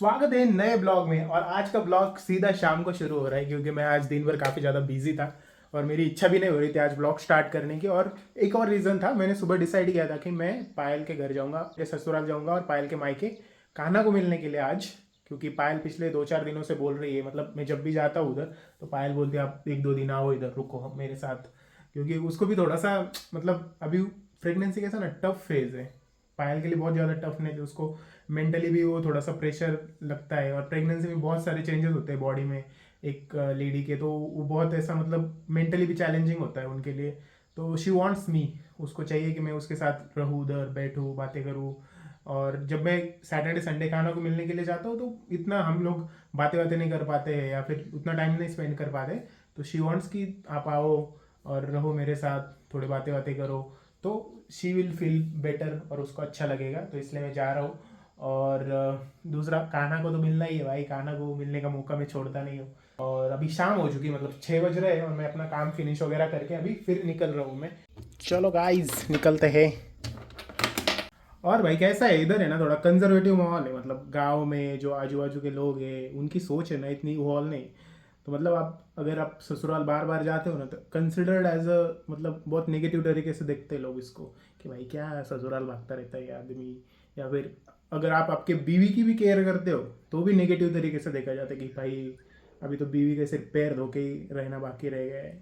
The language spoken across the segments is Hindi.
स्वागत है नए ब्लॉग में। और आज का ब्लॉग सीधा शाम को शुरू हो रहा है क्योंकि मैं आज दिन भर काफ़ी ज़्यादा बिजी था और मेरी इच्छा भी नहीं हो रही थी आज ब्लॉग स्टार्ट करने की। और एक और रीज़न था, मैंने सुबह डिसाइड किया था कि मैं पायल के घर जाऊंगा, या ससुराल जाऊंगा और पायल के मायके कान्हा को मिलने के लिए आज। क्योंकि पायल पिछले 2-4 दिनों से बोल रही है, मतलब मैं जब भी जाता हूँ उधर तो पायल बोलती है आप 1-2 दिन आओ इधर, रुको मेरे साथ। क्योंकि उसको भी थोड़ा सा मतलब अभी प्रेगनेंसी कैसा ना टफ फेज है, पायल के लिए बहुत ज़्यादा टफनेस है उसको। मेंटली भी वो थोड़ा सा प्रेशर लगता है और प्रेगनेंसी में बहुत सारे चेंजेस होते हैं बॉडी में एक लेडी के, तो वो बहुत ऐसा मतलब मेंटली भी चैलेंजिंग होता है उनके लिए। तो शी वांट्स मी, उसको चाहिए कि मैं उसके साथ रहूँ, उधर बैठूँ, बातें करूँ। और जब मैं सैटरडे संडे खाना को मिलने के लिए जाता हूँ तो इतना हम लोग बातें बातें नहीं कर पाते हैं या फिर उतना टाइम नहीं स्पेंड कर पाते। तो शी वांट्स कि आप आओ और रहो मेरे साथ, थोड़ी बातें बातें करो, तो शी विल फील बेटर और उसको अच्छा लगेगा। तो इसलिए मैं जा रहा हूँ। और दूसरा कान्हा को तो मिलना ही है भाई, कान्हा को मिलने का मौका मैं छोड़ता नहीं हूँ। और अभी शाम हो चुकी, मतलब 6 बज रहे हैं और मैं अपना काम फिनिश वगैरह करके अभी फिर निकल रहा हूँ मैं। चलो गाइस निकलते हैं। और भाई कैसा है इधर, है ना थोड़ा कंजर्वेटिव माहौल है, मतलब गांव में जो आजू बाजू के लोग हैं उनकी सोच है ना इतनी हॉल नहीं। तो मतलब आप अगर आप ससुराल बार बार जाते हो ना तो कंसिडर्ड एज अ, मतलब बहुत नेगेटिव तरीके से देखते हैं लोग इसको कि भाई क्या ससुराल भागता रहता है ये आदमी। या फिर अगर आप आपके बीवी की भी केयर करते हो तो भी नेगेटिव तरीके से देखा जाता है कि भाई अभी तो बीवी के सिर्फ पैर धो के ही रहना बाकी रह गया है।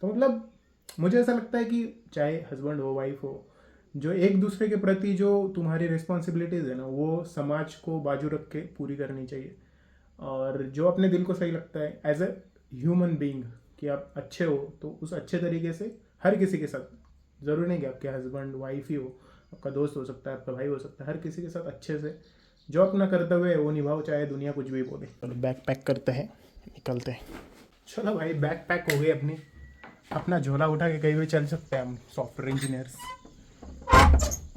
तो मतलब मुझे ऐसा लगता है कि चाहे हस्बैंड हो वाइफ हो, जो एक दूसरे के प्रति जो तुम्हारी रिस्पॉन्सिबिलिटीज़ है ना वो समाज को बाजू रख के पूरी करनी चाहिए। और जो अपने दिल को सही लगता है एज अ ह्यूमन बीइंग कि आप अच्छे हो, तो उस अच्छे तरीके से हर किसी के साथ, ज़रूरी नहीं कि आपके हस्बैंड वाइफ ही हो, आपका दोस्त हो सकता है, आपका भाई हो सकता है, हर किसी के साथ अच्छे से जो अपना कर्तव्य है वो निभाओ, चाहे दुनिया कुछ भी बोले। चलो बैग पैक करते हैं, निकलते हैं। चलो भाई बैग पैक हो गई अपनी, अपना झोला उठा के कहीं भी चल सकते हैं हम सॉफ्टवेयर इंजीनियर्स।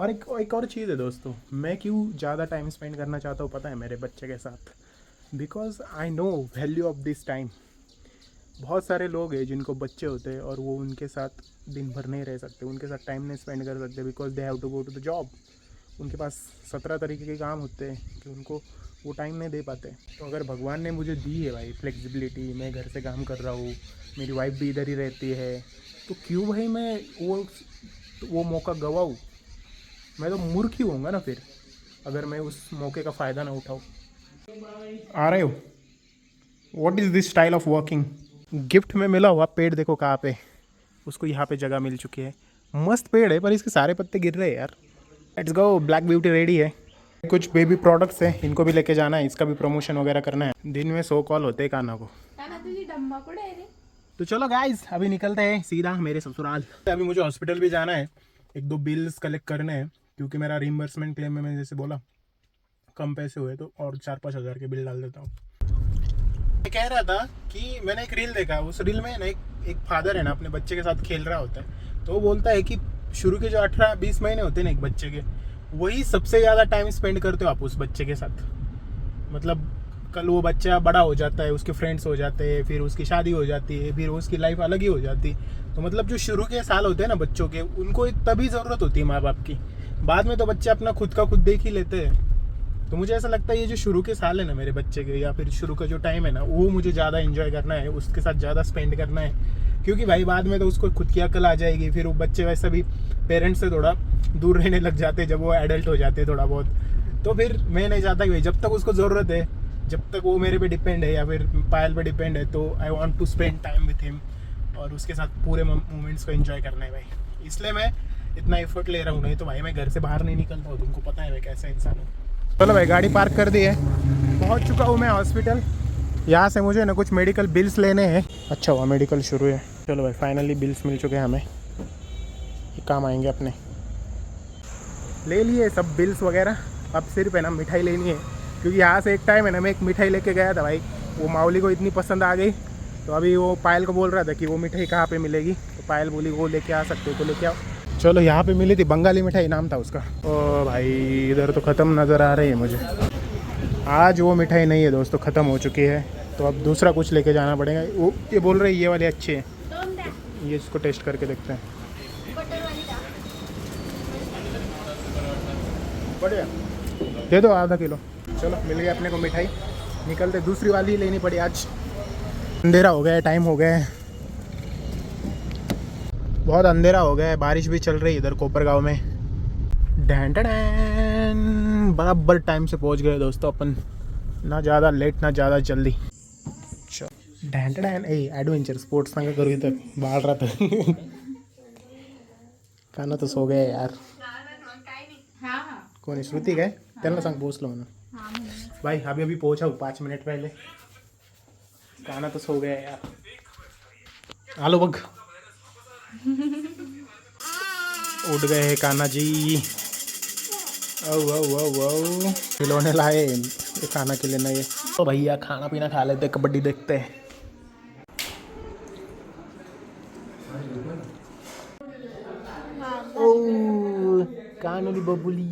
और एक और चीज़ है दोस्तों, मैं क्यों ज़्यादा टाइम स्पेंड करना चाहता हूँ पता है मेरे बच्चे के साथ? Because I know value of this time. बहुत सारे लोग हैं जिनको बच्चे होते हैं और वो उनके साथ दिन भर नहीं रह सकते, उनके साथ टाइम नहीं स्पेंड कर सकते because they have to go to the job. उनके पास 17 तरीके के काम होते हैं कि उनको वो टाइम नहीं दे पाते। तो अगर भगवान ने मुझे दी है भाई फ्लेक्सिबिलिटी, मैं घर से काम कर रहा हूँ, मेरी वाइफ भी इधर ही रहती है, तो क्यों भाई मैं वो मौका गवाऊँ? मैं तो मूर्ख ही होऊंगा ना फिर अगर मैं उस मौके का फ़ायदा ना उठाऊँ। आ रहे हो? What is this style of working? Gift में मिला हुआ पेड़ देखो कहाँ पे, उसको यहाँ पे जगह मिल चुकी है। मस्त पेड़ है पर इसके सारे पत्ते गिर रहे हैं यार। Let's go, black beauty ready है। कुछ बेबी प्रोडक्ट्स हैं, इनको भी लेके जाना है, इसका भी प्रमोशन वगैरह करना है। दिन में 100 कॉल होते हैं कान्हा को। तो चलो गाइज अभी निकलते हैं सीधा मेरे ससुराल। अभी मुझे हॉस्पिटल भी जाना है, 1-2 बिल्स कलेक्ट करने हैं क्योंकि मेरा रिम्बर्समेंट क्लेम में मैंने जैसे बोला कम पैसे हुए तो और 4-5 हज़ार के बिल डाल देता हूँ। मैं कह रहा था कि मैंने एक रील देखा, उस रील में ना एक फादर है ना अपने बच्चे के साथ खेल रहा होता है, तो वो बोलता है कि शुरू के जो 18-20 महीने होते हैं ना एक बच्चे के, वही सबसे ज़्यादा टाइम स्पेंड करते हो आप उस बच्चे के साथ। मतलब कल वो बच्चा बड़ा हो जाता है, उसके फ्रेंड्स हो जाते हैं, फिर उसकी शादी हो जाती है, फिर उसकी लाइफ अलग ही हो जाती है। तो मतलब जो शुरू के साल होते हैं ना बच्चों के, उनको तभी ज़रूरत होती है माँ बाप की। बाद में तो बच्चे अपना खुद का खुद देख ही लेते हैं। तो मुझे ऐसा लगता है ये जो शुरू के साल है ना मेरे बच्चे के, या फिर शुरू का जो टाइम है ना, वो मुझे ज़्यादा एंजॉय करना है, उसके साथ ज़्यादा स्पेंड करना है। क्योंकि भाई बाद में तो उसको खुद की अकल आ जाएगी, फिर वो बच्चे वैसे भी पेरेंट्स से थोड़ा दूर रहने लग जाते हैं जब वो एडल्ट हो जाते हैं थोड़ा बहुत। तो फिर मैं नहीं चाहता कि भाई जब तक उसको ज़रूरत है, जब तक वो मेरे पे डिपेंड है या फिर पायल पे डिपेंड है, तो I want to spend time with him और उसके साथ पूरे मोमेंट्स को एंजॉय करना है भाई। इसलिए मैं इतना एफर्ट ले रहा हूँ, नहीं तो भाई मैं घर से बाहर नहीं निकलता हूँ, तुमको पता है मैं कैसा इंसान हूँ। चलो भाई गाड़ी पार्क कर दी है, पहुंच चुका हूँ मैं हॉस्पिटल। यहाँ से मुझे ना कुछ मेडिकल बिल्स लेने हैं। अच्छा हुआ मेडिकल शुरू है। चलो भाई फाइनली बिल्स मिल चुके हैं हमें, ये काम आएंगे अपने। ले लिए सब बिल्स वगैरह, अब सिर्फ है ना मिठाई लेनी है। क्योंकि यहाँ से एक टाइम है ना मैं एक मिठाई लेके गया था भाई, वो माउली को इतनी पसंद आ गई, तो अभी वो पायल को बोल रहा था कि वो मिठाई कहाँ पे मिलेगी, तो पायल बोली वो लेके आ सकते हो तो लेके आओ। चलो यहाँ पे मिली थी, बंगाली मिठाई नाम था उसका। ओ भाई इधर तो ख़त्म नज़र आ रही है मुझे। आज वो मिठाई नहीं है दोस्तों, ख़त्म हो चुकी है, तो अब दूसरा कुछ लेके जाना पड़ेगा। वो ये बोल रहे ये वाले अच्छे हैं, ये इसको टेस्ट करके देखते हैं। बढ़िया, दे दो आधा किलो। चलो मिल गया अपने को मिठाई, निकलते। दूसरी वाली ही लेनी पड़ी आज, अंधेरा हो गया है, टाइम हो गया है, बहुत अंधेरा हो गया है, बारिश भी चल रही है इधर कोपरगांव में। डैन बराबर टाइम से पहुंच गए दोस्तों अपन, ना ज़्यादा लेट ना ज़्यादा जल्दी। डैन एडवेंचर स्पोर्ट्स सांगा करू इथं बाळ राहतं काना तर सो गए यार। कोणी श्रुती काय त्यांना सांग पोहोचलो म्हणून। भाई अभी अभी पहुंचा हूँ 5 मिनट पहले। काना तो सो गया यार। आलो बग उठ गए हैं काना जी। औ औ औ औ खिलौने लाए ये खाना के लिए नहीं। तो भैया खाना पीना खा लेते, कबड्डी देखते हैं। ओ कानूली बबुली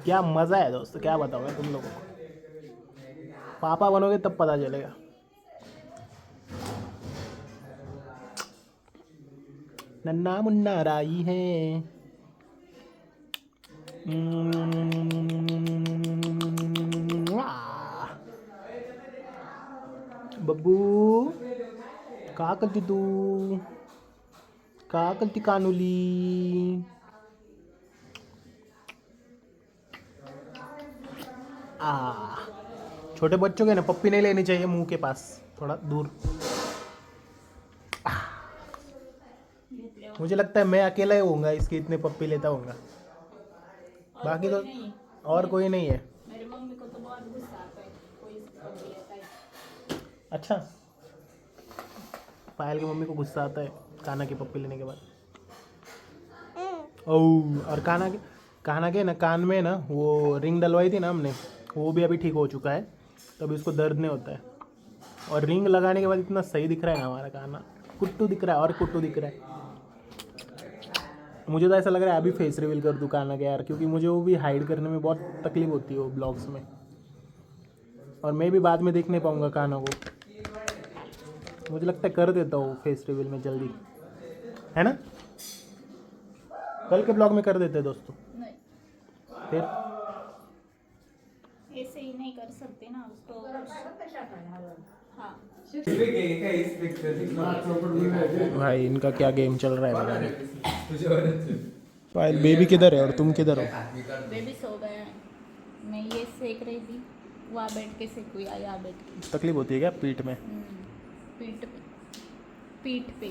क्या मज़ा है दोस्तों, क्या बताओ मैं तुम लोगों को। पापा बनोगे तब पता चलेगा। नन्ना मुन्ना राई है। बब्बू का करती तू, का करती कानुली। छोटे बच्चों के ना पप्पी नहीं लेनी चाहिए मुंह के पास, थोड़ा दूर। मुझे लगता है मैं अकेला ही होऊंगा इसके इतने पप्पी लेता होऊंगा, बाकी तो और कोई नहीं है। मेरी मम्मी को तो बहुत गुस्सा आता है कोई पप्पी लेता है। अच्छा, पायल की मम्मी को गुस्सा आता है काना की पप्पी लेने के बाद। और काना के ना कान में ना वो रिंग डलवाई थी ना हमने, वो भी अभी ठीक हो चुका है, तब इसको दर्द नहीं होता है। और रिंग लगाने के बाद इतना सही दिख रहा है ना हमारा काना, कुट्टू दिख रहा है और कुट्टू दिख रहा है। मुझे तो ऐसा लग रहा है अभी फेस रिवील कर दूँ काना के यार, क्योंकि मुझे वो भी हाइड करने में बहुत तकलीफ होती है वो ब्लॉग्स में, और मैं भी बाद में देख नहीं पाऊँगा काना को। मुझे लगता है कर देता हूँ फेस रिवील में जल्दी, है ना? कल के ब्लॉग में कर देते हैं दोस्तों। नहीं, फिर ऐसे ही नहीं कर सकते ना उसको। हाँ भाई इनका क्या गेम चल रहा है पता नहीं। पायल बेबी किधर है और तुम किधर हो? बेबी सो गए हैं, मैं ये सेक रही थी, वहाँ बैठ के सेकू या यहाँ बैठ के। तकलीफ होती है क्या पीठ में? पीठ पीठ पे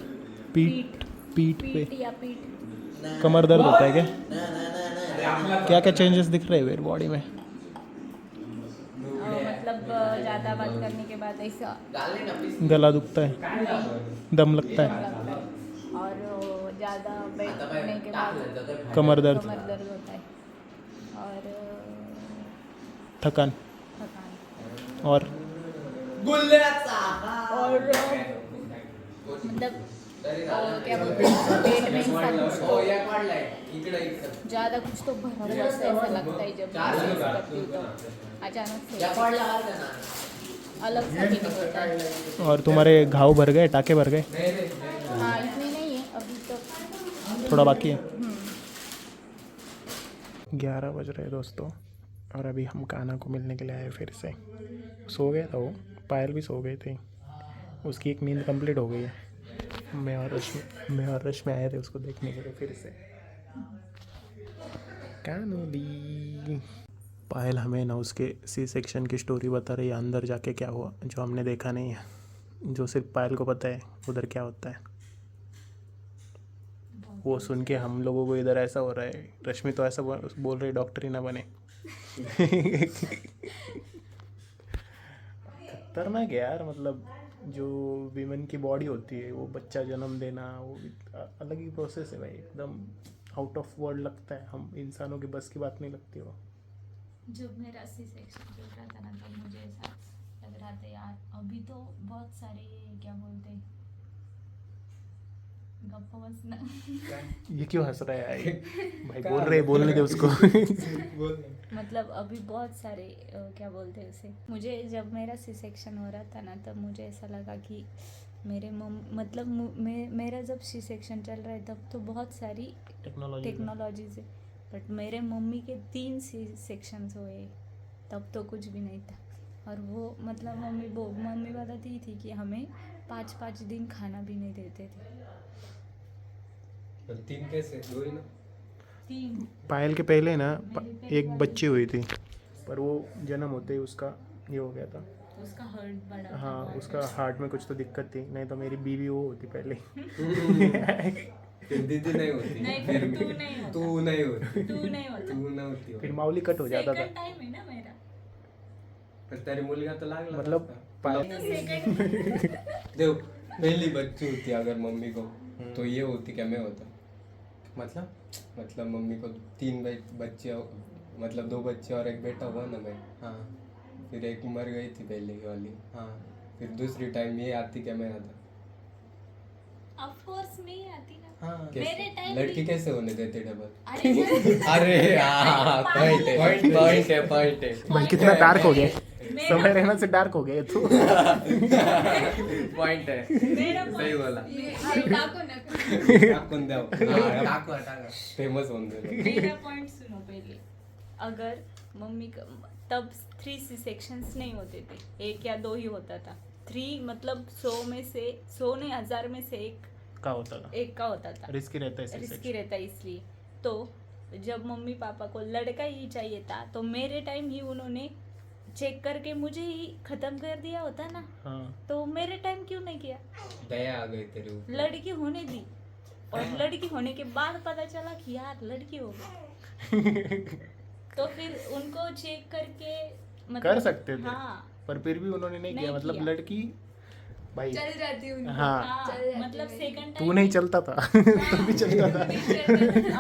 पीठ पीठ पे पीठ या पीठ। कमर दर्द होता है क्या? क्या क्या चेंजेस दिख रहे हैं फिर बॉडी में? मतलब ज़्यादा बात करने के बाद ऐसा गला दुखता है, दम लगता है, और ज़्यादा बैठने के बाद कमर दर्द होता है, और थकान थकान, और मतलब क्या बोलते हैं पेट में इंसान ज़्यादा कुछ तो भरा हुआ सा ऐसा लगता है जब मैं करती हूँ तो अचानक से अलग सा फीलिंग होता है। और तुम्हारे घाव भर गए, टाके भर गए? हाँ इतने नहीं है अभी तो, थोड़ा बाकी है। 11 बज रहे हैं दोस्तों, और अभी हम काना को मिलने के लिए आए फिर से। सो गया था वो, पायल भी सो गई थी, उसकी एक नींद कंप्लीट हो गई है। मैं और रश्मि आए थे उसको देखने के लिए फिर से। कानूली पायल हमें ना उसके सी सेक्शन की स्टोरी बता रही है, अंदर जाके क्या हुआ जो हमने देखा नहीं है, जो सिर्फ पायल को पता है उधर क्या होता है। वो सुन के हम लोगों को इधर ऐसा हो रहा है, रश्मि तो ऐसा बोल रही डॉक्टर ही ना बने। खतरनाक है यार, मतलब जो वीमेन की बॉडी होती है वो बच्चा जन्म देना, वो अलग ही प्रोसेस है भाई, एकदम आउट ऑफ वर्ल्ड लगता है, हम इंसानों के बस की बात नहीं लगती वो। जब मेरा सी सेक्शन चल रहा था ना तब मुझे ऐसा लग रहा था यार अभी तो बहुत सारे क्या बोलते हैं गप्पा बसना। ये क्यों हंस रहा है भाई? बोल रहे बोलने दे उसको। मतलब अभी बहुत सारे क्या बोलते हैं उसे, मुझे जब मेरा सी सेक्शन हो रहा था ना तब मुझे ऐसा लगा कि मतलब मेरा जब सी सेक्शन चल रहा है तब तो बहुत सारी टेक्नोलॉजीज है, बट मेरे मम्मी के 3 सी सेक्शंस हुए तब तो कुछ भी नहीं था। और वो मतलब मम्मी बताती थी कि हमें 5-5 दिन खाना भी नहीं देते थे। 3 कैसे? 2 ही ना? 3 पायल के पहले ना मेरी पहली एक वाली- बच्ची हुई थी, पर वो जन्म होते ही उसका ये हो गया था। उसका हर्ट बड़ा था, हाँ, heart उसका अच्छा। हार्ट में कुछ तो दिक्कत थी, नहीं तो मेरी बीवी वो होती पहले। फिर दीदी नहीं होती। नहीं, फिर तू नहीं होता। तू नहीं होती। तू नहीं होता। तू ना होती हो. फिर माऊली कट हो जाता सेकंड था। टाइम है ना मेरा। तर तेरी मुलगा तो लागला मतलब नसता. तो सेकंड देव पहली बच्ची होती अगर मम्मी को तो ये होती क्या मैं होता? मतलब मम्मी को 3 बच्चे, मतलब 2 बच्चे और एक बेटा हुआ ना मैं. हाँ. फिर एक मर गई थी पहले वाली. हाँ. फिर दूसरी टाइम ये आती क्या मैं आता? ऑफ कोर्स नहीं आती ना। हाँ. मेरे टाइम लड़की कैसे होने देते डबल? अरे जब- अरे हाँ, पॉइंट है. भाई कितना डार्क हो गया, मेरा- समय रहना से डार्क हो गया तू। पॉइंट है. मेरा सही बोला. अरे टाको ना। टाकून द्याव. फेमस होऊन गेलो. मेरा पॉइंट सुनो पहले। अगर मम्मी का तब 3 सी सेक्शंस नहीं होते थे, 1 या 2 ही होता था। 3 मतलब 100 में से 100 नहीं 1000 में से का होता था, एक का होता था। रिस्की रहता है रिस्की रहता है इसलिए। तो जब मम्मी पापा को लड़का ही चाहिए था तो मेरे टाइम ही उन्होंने चेक करके मुझे ही खत्म कर दिया होता ना। हाँ, तो मेरे टाइम क्यों नहीं किया? दया आ गई तेरे ऊपर. लड़की होने दी और लड़की होने के बाद पता चला कि यार लड़की हो गई। तो फिर उनको चेक करके मतलब कर सकते थे। हाँ पर फिर भी उन्होंने नहीं नहीं किया, मतलब किया। लड़की भाई। चल जाती हूँ हाँ, हाँ चल जाती मतलब है। सेकंड तू नहीं चलता था। तभी चलता था।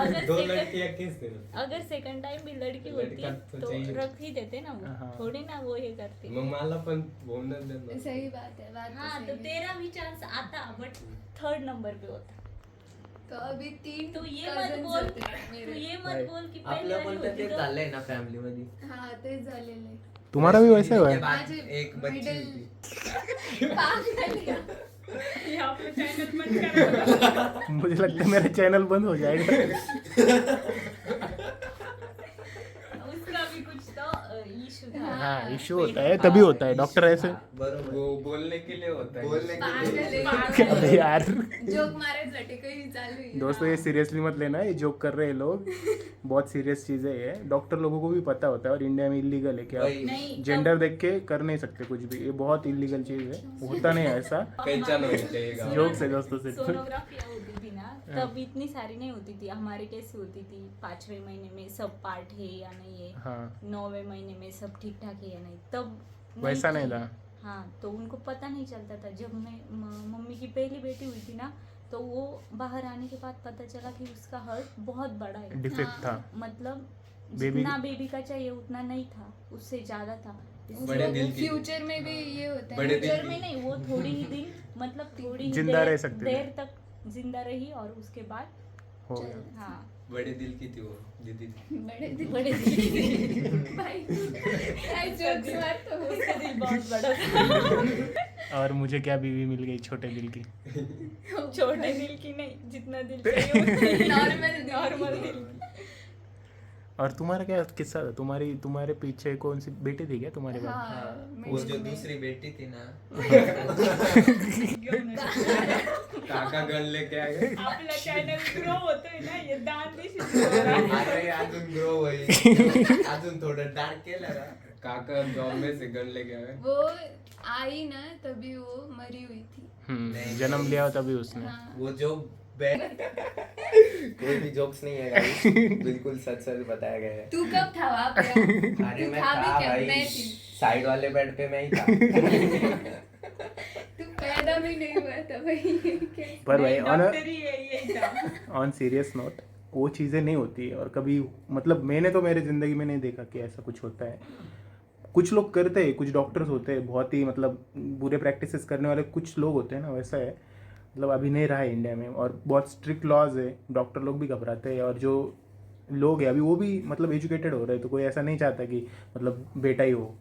अगर 2 second- लड़कियां किस थे? अगर सेकंड टाइम भी लड़की होती लड़का तो तो चाहिए। रख ही देते ना वो, हाँ। थोड़ी ना वो ये करते। मग मला पण बोलणं दे ना. सही बात है, बात हाँ तो तो सही है। तेरा भी चांस आता बट 3rd नंबर पे होता। तो अभी 3 तू ये मत cousins बोल होते तू मेरे। ये Right. मत बोल की पहली आपलं वाली पण तर होती तेच तो चाललंय ना फॅमिली मध्ये. हाँ तेच झालेलं आहे. तुम्हारा भी वैसा हुआ है? माझी एक बच्ची middle- होती. पागल है. ये आपने चैनल बंद करा। मुझे लगता है मेरा चैनल बंद हो जाएगा। उसका भी कुछ तो इशू था। हाँ, इश्यू होता है, तभी होता है डॉक्टर ऐसे। बरोबर. वो बोलने के लिए होता है. बोलने के लिए. पागल आहे. अबे यार जोक मारायसाठी काही चालू आहे. दोस्तों, ये सीरियसली मत लेना, ये जोक कर रहे हैं लोग, बहुत सीरियस चीजें है। डॉक्टर लोगों को भी पता होता है और इंडिया में इलीगल है क्या, वही. नहीं जेंडर देख के कर नहीं सकते कुछ भी, ये बहुत इलीगल चीज है, होता नहीं है ऐसा। पहचान होनी चाहिए गाँव. जोक से दोस्तों से। सोनोग्राफी होती थी ना तब इतनी सारी नहीं होती थी। हमारे कैसे होती थी 5वें महीने में सब पार्ट है या नहीं है, हाँ, 9वें महीने में सब ठीक ठाक है या नहीं, तब वैसा थी। नहीं था। हाँ तो उनको पता नहीं चलता था। जब मैं मम्मी की पहली बेटी हुई थी ना तो वो बाहर आने के बाद पता चला कि उसका हार्ट बहुत बड़ा है। डिफेक्ट था। मतलब Baby- जितना बेबी का चाहिए उतना नहीं था, उससे ज्यादा था। बड़े दिल की. फ्यूचर में भी ये होता है. बड़े दिल फ्यूचर की. में नहीं, वो थोड़ी ही दिन मतलब थोड़ी ही जिंदा रह सकते थे। देर तक जिंदा रही और उसके बाद हो गया। हाँ बड़े दिल की थी वो दीदी. बड़े दिल. बड़े दिल भाई काय जोक्स मारतो. उसका दिल बहुत बड़ा था। और मुझे क्या बीवी मिल गई छोटे दिल की। छोटे दिल की नहीं, जितना दिल चाहिए उतना नॉर्मल नॉर्मल दिल। और तुम्हारा क्या किस्सा था? तुम्हारे पीछे कौन सी बेटी थी क्या तुम्हारे पास? हाँ, वो जो दूसरी बेटी थी ना. काका गण लेके आए. आपला चॅनल ग्रो होतोय ना, हे दान दिवशी अरे अजून ग्रो होईल. अजून थोडं डार्क केलं ना. काका जॉब में से गण लेके आए. वो आई ना तभी वो मरी हुई थी. जन्म लिया तभी उसने। हाँ. वो जो कोई भी जोक्स नहीं है guys. बिल्कुल सच सच बताया गया है. तू कब था वहाँ पे? अरे तू मैं था भी था क्या? भाई, मैं थी. साइड वाले बेड पे मैं ही था. तू पैदा भी नहीं हुआ था भाई. पर भाई डॉक्टर ही है यही था। ऑन सीरियस नोट, वो चीज़ें नहीं होती है। और कभी मतलब मैंने तो मेरी ज़िंदगी में नहीं देखा कि ऐसा कुछ होता है। कुछ लोग करते हैं, कुछ डॉक्टर्स होते हैं बहुत ही मतलब बुरे प्रैक्टिसेस करने वाले कुछ लोग होते हैं ना, वैसा है। मतलब अभी नहीं रहा है इंडिया में, और बहुत स्ट्रिक्ट लॉज है, डॉक्टर लोग भी घबराते हैं। और जो लोग हैं अभी वो भी मतलब एजुकेटेड हो रहे हैं, तो कोई ऐसा नहीं चाहता कि मतलब बेटा ही हो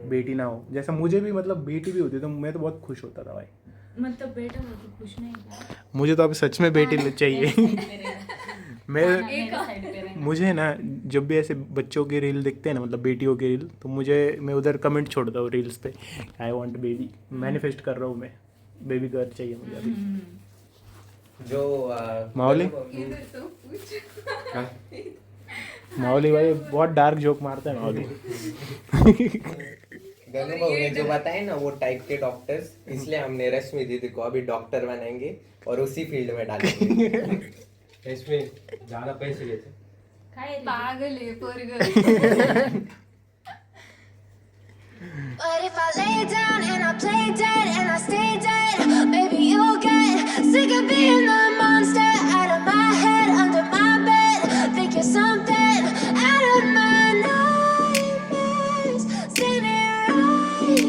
बेटी ना हो। जैसा मुझे भी मतलब बेटी भी होती तो मैं तो बहुत खुश होता था भाई। मतलब बेटा हो तो कुछ नहीं था। मुझे तो अभी सच में बेटी चाहिए। मैं एक मुझे ना जब भी ऐसे बच्चों के रील दिखते हैं ना, मतलब बेटियों के रील, तो मैं उधर कमेंट छोड़ता हूँ रील्स पे, आई वांट बेबी, मैनिफेस्ट कर रहा हूँ मैं, बेबी गर्ल चाहिए मुझे अभी। जो माहौली इधर तो पूछ माहौली भाई बहुत डार्क जोक मारता है माहौली। गनु भाऊ ने जो बताए ना वो टाइप के डॉक्टर्स, इसलिए हमने रश्मि दीदी को अभी डॉक्टर बनाएंगे और उसी फील्ड में डालेंगे। इसमें ज्यादा पैसे लेते। पागल है पोरग But if I lay down and I